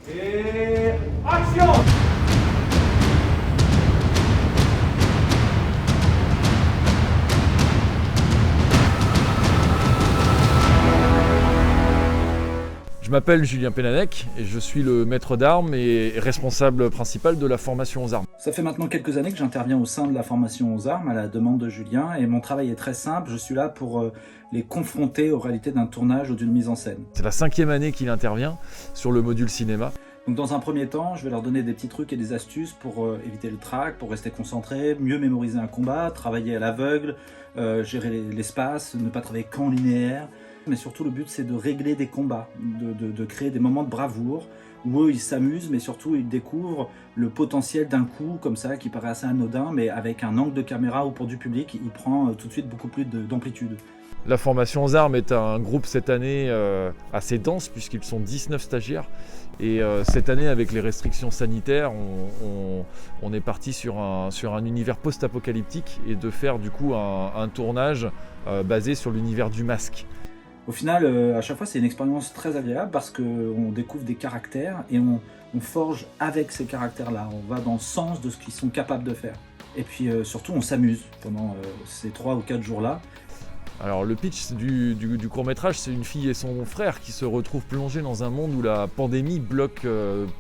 Et action! Je m'appelle Julien Pénanec et je suis le maître d'armes et responsable principal de la formation aux armes. Ça fait maintenant quelques années que j'interviens au sein de la formation aux armes à la demande de Julien et mon travail est très simple, je suis là pour les confronter aux réalités d'un tournage ou d'une mise en scène. C'est la 5e année qu'il intervient sur le module cinéma. Donc dans un premier temps, je vais leur donner des petits trucs et des astuces pour éviter le trac, pour rester concentré, mieux mémoriser un combat, travailler à l'aveugle, gérer l'espace, ne pas travailler qu'en linéaire. Mais surtout le but c'est de régler des combats, de créer des moments de bravoure où eux ils s'amusent mais surtout ils découvrent le potentiel d'un coup comme ça qui paraît assez anodin mais avec un angle de caméra ou pour du public il prend tout de suite beaucoup plus d'amplitude. La formation aux armes est un groupe cette année assez dense puisqu'ils sont 19 stagiaires et cette année avec les restrictions sanitaires on est parti sur un univers post-apocalyptique et de faire du coup un tournage basé sur l'univers du masque. Au final, à chaque fois, c'est une expérience très agréable parce qu'on découvre des caractères et on forge avec ces caractères-là. On va dans le sens de ce qu'ils sont capables de faire. Et puis surtout, on s'amuse pendant ces 3 ou 4 jours-là. Alors le pitch du court-métrage, c'est une fille et son frère qui se retrouvent plongés dans un monde où la pandémie bloque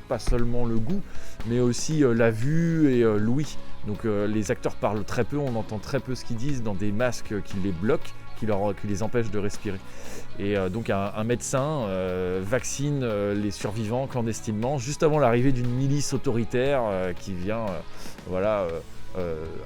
pas seulement le goût, mais aussi la vue et l'ouïe. Donc les acteurs parlent très peu, on entend très peu ce qu'ils disent dans des masques qui les bloquent, qui les empêchent de respirer. Et donc un médecin vaccine les survivants clandestinement, juste avant l'arrivée d'une milice autoritaire qui vient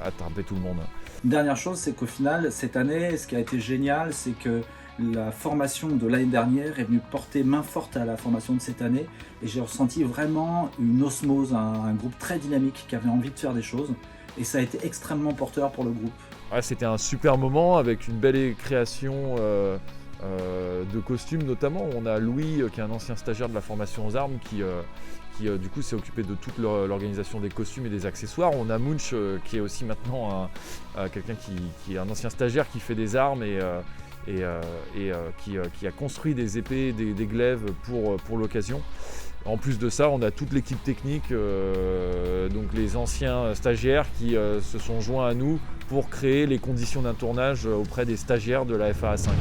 attraper tout le monde. Une dernière chose, c'est qu'au final, cette année, ce qui a été génial, c'est que la formation de l'année dernière est venue porter main forte à la formation de cette année. Et j'ai ressenti vraiment une osmose, un groupe très dynamique qui avait envie de faire des choses. Et ça a été extrêmement porteur pour le groupe. Ouais, c'était un super moment avec une belle création de costumes notamment. On a Louis qui est un ancien stagiaire de la formation aux armes qui du coup s'est occupé de toute l'organisation des costumes et des accessoires. On a Munch qui est aussi maintenant quelqu'un qui est un ancien stagiaire qui fait des armes et qui a construit des épées, des glaives pour l'occasion. En plus de ça, on a toute l'équipe technique, donc les anciens stagiaires qui se sont joints à nous pour créer les conditions d'un tournage auprès des stagiaires de la FAA 5.